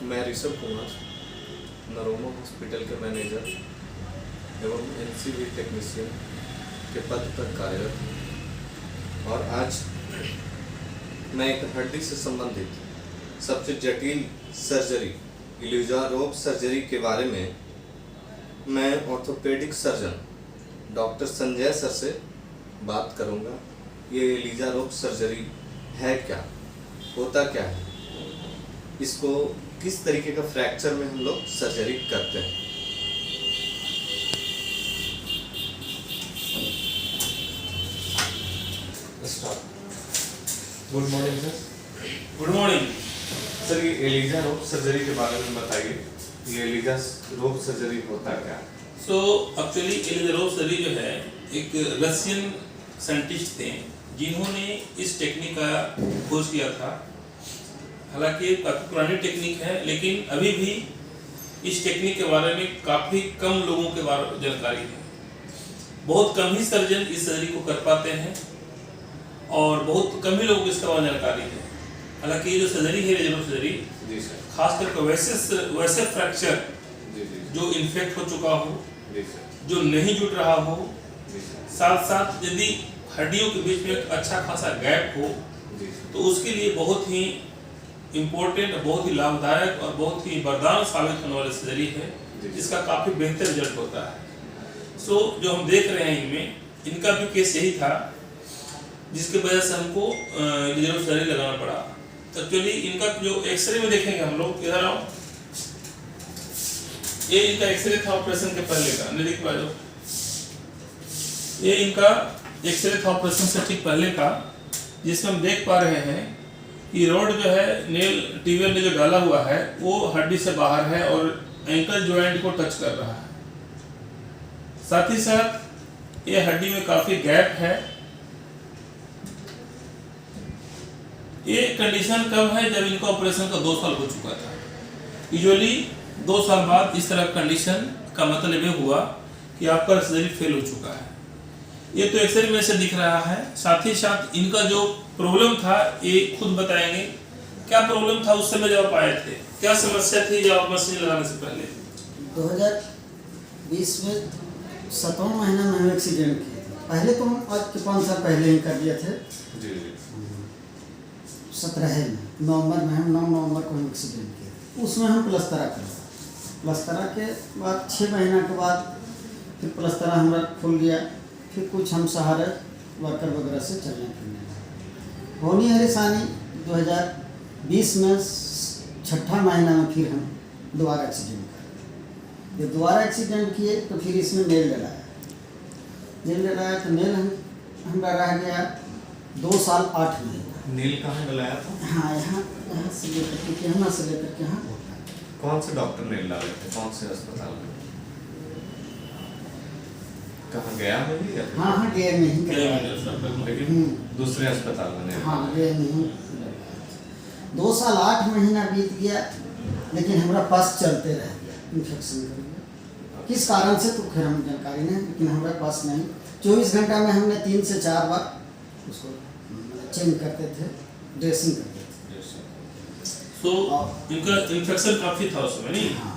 मैं ऋषभ कुमार, नरोमा हॉस्पिटल के मैनेजर एवं एनसीवी टेक्नीशियन के पद पर कार्यरत हूँ और आज मैं एक हड्डी से संबंधित सबसे जटिल सर्जरी इलिजा रोग सर्जरी के बारे में मैं orthopaedic surgeon doctor Sanjay sir से बात करूँगा। ये इलिजा रोग सर्जरी है क्या, होता क्या है, इसको किस तरीके का फ्रैक्चर में हम लोग सर्जरी करते हैं। Good morning sir. Good morning sir, ये एलिजा रोग सर्जरी के बारे में बताइए, ये एलिजा रोग सर्जरी होता क्या? सो एक्चुअली एलिजा रोग सर्जरी जो है एक रशियन साइंटिस्ट थे जिन्होंने इस टेक्निक का खोज किया था। हालांकि काफ़ी पुरानी टेक्निक है, लेकिन अभी भी इस टेक्निक के बारे में काफ़ी कम लोगों के बारे में जानकारी है। बहुत कम ही सर्जन इस सर्जरी को कर पाते हैं और बहुत कम ही लोगों को इसके बारे में जानकारी है। हालांकि ये जो सर्जरी है एलिजा रोग सर्जरी, खास करके वैसे फ्रैक्चर जो इन्फेक्ट हो चुका हो, जो नहीं जुट रहा हो, साथ साथ यदि हड्डियों के बीच में एक अच्छा खासा गैप हो, तो उसके लिए बहुत ही इम्पोर्टेंट, बहुत ही लाभदायक और बहुत ही वरदान साबित होने वाली सर्जरी है, जिसका काफ़ी बेहतर रिजल्ट होता है। सो जो हम देख रहे हैं इनमें, इनका भी केस यही था जिसके वजह से हमको एलिजा रोग सर्जरी लगाना पड़ा। तो एक्चुअली इनका जो एक्सरे में देखेंगे हम लोग, इधर आओ, ये इनका एक्सरे था ऑपरेशन के पहले का, नहीं देख पा रहे हो, ये इनका एक्सरे था ऑपरेशन से ठीक पहले का, जिसमें हम देख पा रहे हैं कि रोड जो है नेल टिबियल में जो डाला हुआ है वो हड्डी से बाहर है और एंकल जॉइंट को टच कर रहा है। साथ ही साथ ये हड्डी में काफी गैप है। ये कंडीशन कब है? जब इनका ऑपरेशन का 2 साल हो चुका था। यूजुअली 2 साल बाद इस तरह कंडीशन का मतलब ये हुआ कि आपका सर्जरी फेल हो चुका है। ये तो एक्सरे में से दिख रहा है। साथ ही साथ इनका जो प्रॉब्लम था ये खुद बताएंगे क्या प्रॉब्लम था उस समय जब आप आए थे, क्या समस्या थी जब आप मशीन लगाने से पहले? 2020 में 7वां महीना में हम एक्सीडेंट किए थे। पहले तो हम आज के 5 साल पहले ही कर लिए थे जी। 17 में नवंबर में हम 9 नवंबर को हम एक्सीडेंट किए। उसमें हम प्लस्तरा करवाए। प्लस्तरा के बाद 6 महीना के बाद फिर प्लस्तरा हमारा खुल गया। फिर कुछ हम सहारे वर्कर वगैरह से चलने फिरने लगे। होनी हरिसानी 2020 में 6ठा महीना में फिर हम दोबारा एक्सीडेंट कर। जब दोबारा एक्सीडेंट किए तो फिर इसमें नेल डलाया तो नेल हमारा रह गया 2 साल 8 महीना। नील कहाँ डलाया था? हाँ, यहाँ से लेकर के यहाँ से लेकर के यहाँ। कौन से डॉक्टर नील डाले थे, कौन से अस्पताल में? कहाँ गया में ही? हाँ, गया में ही, लेकिन दूसरे अस्पताल में? हाँ, गया में ही। 2 साल 8 महीना बीत गया, लेकिन हमारा पास चलते रह गया, इन्फेक्शन कर गया। किस कारण से तो खैर हम जानकारी नहीं, लेकिन हमारे पास नहीं। 24 घंटा में हमने 3 से 4 बार उसको चेंज करते थे, ड्रेसिंग करते थे। तो इनका इन्फेक्शन काफ़ी था उसमें, नहीं? हाँ,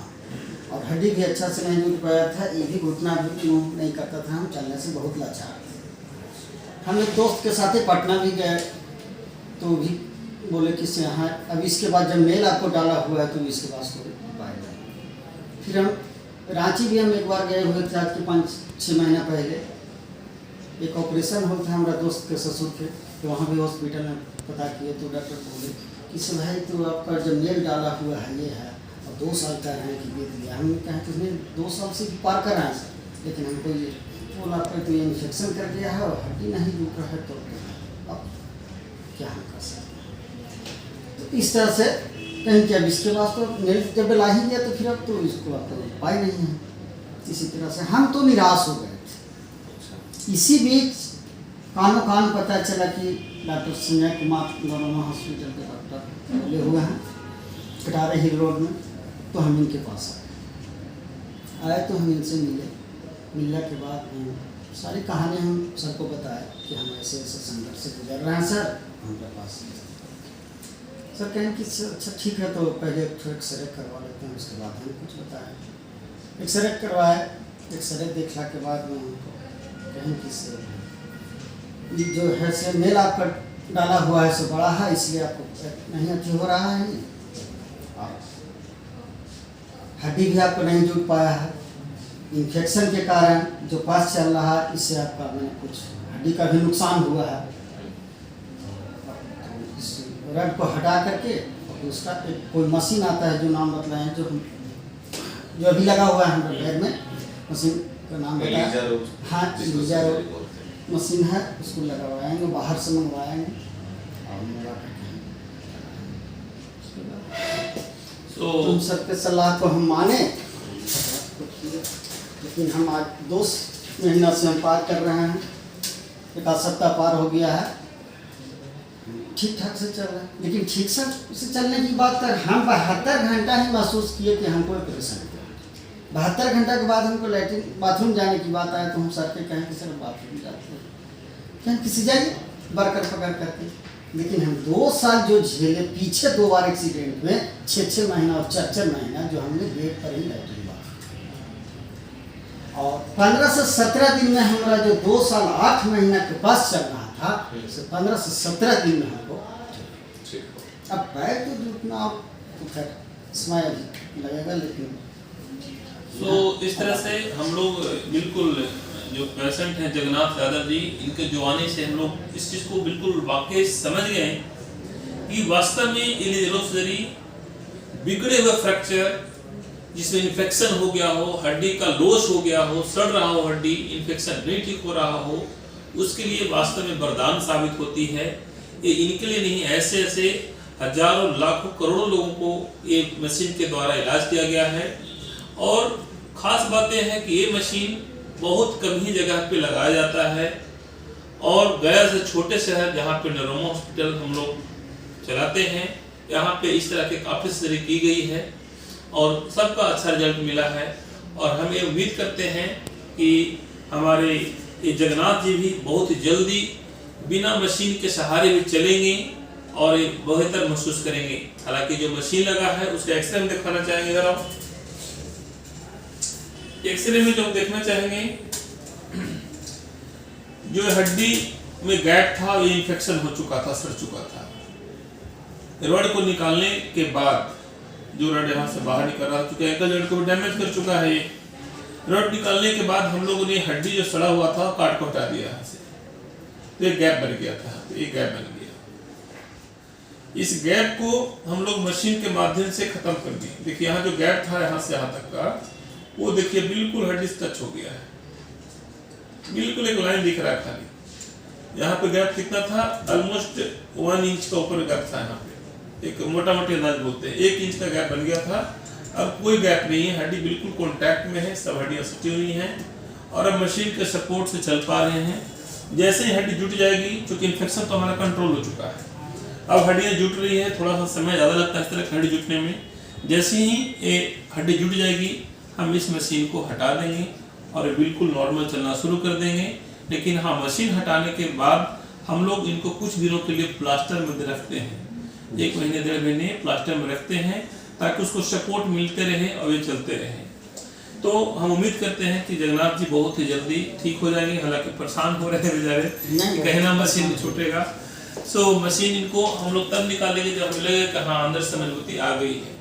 और हड्डी भी अच्छा से नहीं जुट पाया था। ये भी घुटना भी मूव नहीं करता था। हम चलने से बहुत लाचार थे। हम एक दोस्त के साथ ही पटना भी गए, तो भी बोले कि से हाँ अब इसके बाद जब मेल आपको डाला हुआ है तो इसके पास कोई उपाय नहीं। फिर हम रांची भी हम एक बार गए हुए थे, आज के 5-6 महीना पहले। एक ऑपरेशन हो था हमारा दोस्त के ससुर के, तो वहाँ भी हॉस्पिटल में पता किए तो डॉक्टर बोले कि से भाई तो आपका जब मेल डाला हुआ है ये है, और 2 साल कह रहे हैं कि बीत गया। हमने कहा कि उसने 2 साल से पार कर रहे हैं सर, लेकिन हमको ये बोला आपका तो ये इन्फेक्शन कर दिया है और हड्डी नहीं रुक रहा है, तो अब क्या हम कर सकते हैं। तो इस तरह से कहीं कि अब इसके बाद तो मेल जब ला ही गया तो फिर अब तो इसको आपका उपाय नहीं है। इसी तरह से हम तो निराश हो गए थे। इसी बीच कानों कान पता चला कि डॉक्टर संजय कुमार नरोमा हॉस्पिटल के डॉक्टर मिले हुए हैं कटारा हिल रोड में, तो हम इनके पास आए तो हम इनसे मिलने के बाद सारी कहानी हम सबको बताया कि हम ऐसे ऐसे संकट से गुजर रहे हैं सर, हमारे पास सर कहें कि अच्छा ठीक है, तो पहले एक्सरे करवा लेते हैं, उसके बाद हम कुछ बताएं। एक्सरे करवाए, एक्सरे देखला के बाद में उनको कहें कि ये जो है से मेल आपका डाला हुआ है सो बड़ा है, इसलिए आपको नहीं अच्छी हो रहा है, और हड्डी भी आपको नहीं जुट पाया है। इन्फेक्शन के कारण जो पास चल रहा है, इससे आपका मैंने कुछ हड्डी का भी नुकसान हुआ है। तो इस रड को हटा करके उसका एक कोई मशीन आता है, जो नाम बतलाएं, जो अभी लगा हुआ है हमारे पैर में, मशीन का नाम बताया। हाँ, लीजा मशीन है, उसको लगवाएंगे, बाहर से मंगवाएंगे और मंगवा करके तुम सबके सलाह को हम माने, लेकिन हम आज 2 महीना से हम पार कर रहे हैं, 1 सप्ताह पार हो गया है, ठीक ठाक से चल रहा है। लेकिन ठीक से चलने की बात कर, हम 72 घंटा ही महसूस किए कि हमको परेशानी। 72 घंटा के बाद हमको लैट्रिन बाथरूम जाने की बात आया, तो हम सर के कहें कि सर बाथरूम जाते हैं, कहें किसी जाइए बरकर पकड़ करके। लेकिन हम 2 साल जो झेले, पीछे 2 बार एक्सीडेंट में 6-6 महीना और 4-4 महीना जो हमने बेड पर ही लैट्रिन बाथरूम, और 15 से 17 दिन में हमारा जो 2 साल 8 महीना के पास चल रहा था, 15 से 17 दिन में हमको अब पैर तो जुटना तो खैर स्माइल लगेगा, लेकिन तो इस तरह से हम लोग बिल्कुल जो पेशेंट हैं जगन्नाथ यादव जी, इनके जो आने से हम लोग इस चीज़ को बिल्कुल वाकई समझ गए कि वास्तव में इलियरोसरी बिगड़े हुए फ्रैक्चर जिसमें इन्फेक्शन हो गया हो, हड्डी का लोच हो गया हो, सड़ रहा हो हड्डी, इन्फेक्शन नहीं ठीक हो रहा हो, उसके लिए वास्तव में वरदान साबित होती है। ये इनके लिए नहीं, ऐसे ऐसे हजारों लाखों करोड़ों लोगों को ये मशीन के द्वारा इलाज किया गया है। और ख़ास बात यह है कि ये मशीन बहुत कम ही जगह पे लगाया जाता है, और गया से छोटे शहर जहाँ पे नरोमा हॉस्पिटल हम लोग चलाते हैं, यहाँ पे इस तरह के काफ़ी सर्जरी की गई है और सबका अच्छा रिजल्ट मिला है। और हम ये उम्मीद करते हैं कि हमारे ये जगन्नाथ जी भी बहुत जल्दी बिना मशीन के सहारे भी चलेंगे और बेहतर महसूस करेंगे। हालांकि जो मशीन लगा है उसका एक्सरे में दिखाना चाहेंगे, जरा एक्सरे में जो देखना चाहेंगे, जो हड्डी में गैप था वो इन्फेक्शन हो चुका था, सड़ चुका था। रड को निकालने के बाद जो रड यहाँ से बाहर निकल रहा, चूंकि एंकल जॉइंट को भी डैमेज कर चुका है, ये रड निकालने के बाद हम लोगों ने हड्डी जो सड़ा हुआ था काट को हटा दिया यहाँ से, तो एक गैप बन गया था, तो एक गैप बन गया। इस गैप को हम लोग मशीन के माध्यम से खत्म कर दिए। देखिए यहाँ जो गैप था यहाँ से यहाँ तक का, वो देखिए बिल्कुल हड्डी से टच हो गया है, बिल्कुल एक लाइन दिख रहा है खाली। यहाँ पे गैप कितना था, ऑलमोस्ट 1 इंच का ऊपर गैप था, यहाँ पे एक मोटा मोटी अंदाज बोलते हैं 1 इंच का गैप बन गया था। अब कोई गैप नहीं है, हड्डी बिल्कुल कॉन्टैक्ट में है, सब हड्डियाँ सटी हुई हैं और अब मशीन के सपोर्ट से चल पा रहे हैं। जैसे ही हड्डी जुट जाएगी, क्योंकि इन्फेक्शन तो हमारा कंट्रोल हो चुका है, अब हड्डियाँ जुट रही है, थोड़ा सा समय ज़्यादा लगता है इस तरह हड्डी जुटने में। जैसे ही ये हड्डी जुट जाएगी, हम इस मशीन को हटा देंगे और बिल्कुल नॉर्मल चलना शुरू कर देंगे। लेकिन हाँ, मशीन हटाने के बाद हम लोग इनको कुछ दिनों के लिए प्लास्टर में रखते हैं, 1 महीने 1.5 महीने प्लास्टर में रखते हैं, ताकि उसको सपोर्ट मिलते रहे और ये चलते रहे। तो हम उम्मीद करते हैं कि जगन्नाथ जी बहुत ही जल्दी ठीक हो जाएंगे। हालांकि परेशान हो रहे हैं बेचारे, कहना मशीन छूटेगा। सो मशीन इनको हम लोग तब निकालेंगे जब हमें लगेगा कि हाँ अंदर से मजबूती आ गई है।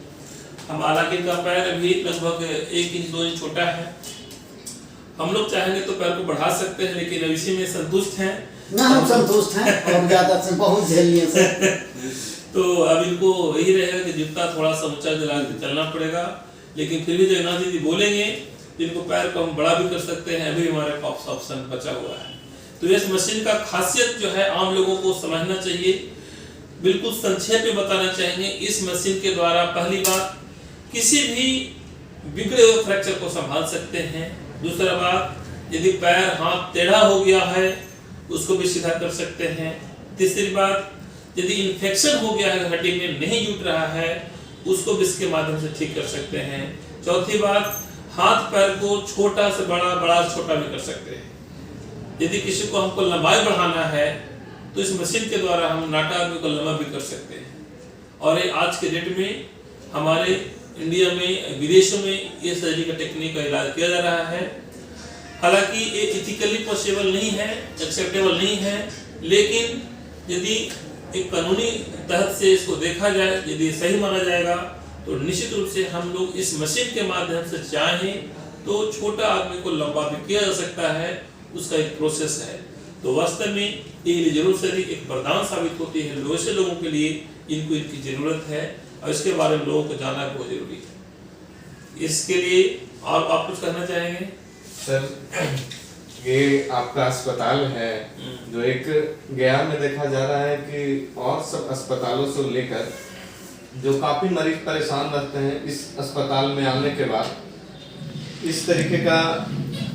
हम हालांकि इनका पैर अभी लगभग 1 इंच 2 इंच छोटा है, हम लोग चाहेंगे तो पैर को बढ़ा सकते हैं, लेकिन अब इसी में संतुष्ट हैं ना, हम संतुष्ट हैं और ज़्यादा से बहुत झेल लिए सर। तो अब इनको यही रहेगा कि जूता थोड़ा सा ऊंचा दिला के चलना पड़ेगा, लेकिन फिर भी जगन्नाथ जी बोलेंगे जिनको पैर को हम बड़ा भी कर सकते हैं, अभी हमारे पास ऑप्शन बचा हुआ है। तो इस मशीन का खासियत जो है आम लोगों को समझना चाहिए, बिल्कुल संक्षेप में बताना चाहेंगे। इस मशीन के द्वारा पहली बात, किसी भी बिगड़े हुए फ्रैक्चर को संभाल सकते हैं। दूसरा बात, यदि पैर हाथ टेढ़ा हो गया है उसको भी सीधा कर सकते हैं। तीसरी बात, यदि इन्फेक्शन हो गया है, हड्डी में नहीं जुट रहा है, उसको भी इसके माध्यम से ठीक कर सकते हैं। चौथी बात, हाथ पैर को छोटा से बड़ा, बड़ा से छोटा भी कर सकते हैं। यदि किसी को हमको लंबाई बढ़ाना है तो इस मशीन के द्वारा हम नाटा आदमी को लंबा भी कर सकते हैं। और ये आज के डेट में हमारे इंडिया में, विदेशों में ये सर्जरी का टेक्निक का इलाज किया जा रहा है। हालांकि ये इथिकली पॉसिबल नहीं है, एक्सेप्टेबल नहीं है, लेकिन यदि एक कानूनी तहत से इसको देखा जाए, यदि सही माना जाएगा तो निश्चित रूप से हम लोग इस मशीन के माध्यम से चाहें तो छोटा आदमी को लंबा भी किया जा सकता है, उसका एक प्रोसेस है। तो वास्तव में ये जरूर सर्जरी एक वरदान साबित होती है वैसे लोगों के लिए इनको इनकी ज़रूरत है और इसके बारे में लोगों को जानना बहुत जरूरी है। इसके लिए आप कुछ कहना चाहेंगे? सर, ये आपका अस्पताल है जो एक गया में देखा जा रहा है कि और सब अस्पतालों से लेकर जो काफी मरीज परेशान रहते हैं, इस अस्पताल में आने के बाद इस तरीके का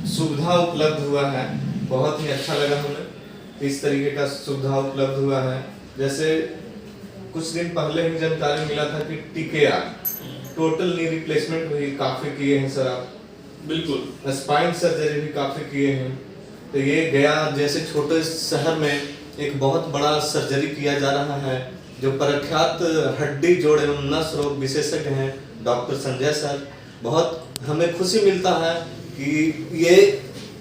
सुविधा उपलब्ध हुआ है। बहुत ही अच्छा लगा हमें, इस तरीके का सुविधा उपलब्ध हुआ है। जैसे कुछ दिन पहले ही जानकारी मिला था कि TKR टोटल नी रिप्लेसमेंट भी काफी किए हैं सर आप। बिल्कुल। स्पाइन सर्जरी भी काफी किए हैं। तो ये गया जैसे छोटे शहर में एक बहुत बड़ा सर्जरी किया जा रहा है। जो प्रख्यात हड्डी जोड़ एवं नस रोग विशेषज्ञ हैं डॉक्टर संजय सर, बहुत हमें खुशी मिलता है कि ये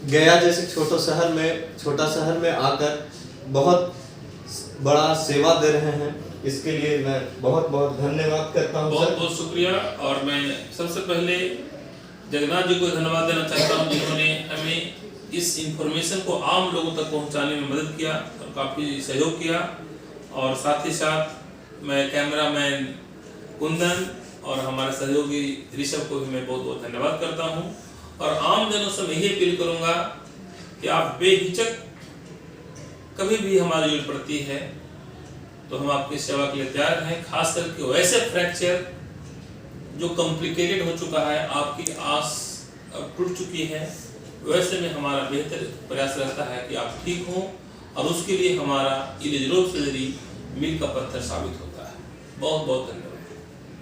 गया जैसे छोटा शहर में आकर बहुत बड़ा सेवा दे रहे हैं। इसके लिए मैं बहुत बहुत धन्यवाद करता हूँ। बहुत बहुत शुक्रिया। और मैं सबसे पहले जगन्नाथ जी को धन्यवाद देना चाहता हूँ जिन्होंने हमें इस इंफॉर्मेशन को आम लोगों तक पहुँचाने में मदद किया और काफ़ी सहयोग किया। और साथ ही साथ मैं कैमरामैन कुंदन और हमारे सहयोगी ऋषभ को भी मैं बहुत बहुत धन्यवाद करता हूँ। और आम जनों से मैं यही अपील करूँगा कि आप बेहिचक कभी भी हमारी जरूरत पड़ती है तो हम आपकी सेवा के लिए तैयार हैं। खास करके वैसे फ्रैक्चर जो कॉम्प्लिकेटेड हो चुका है, आपकी आस अब टूट चुकी है, वैसे में हमारा बेहतर प्रयास रहता है कि आप ठीक हों और उसके लिए हमारा इलिज रोग सर्जरी मील का पत्थर साबित होता है। बहुत बहुत धन्यवाद।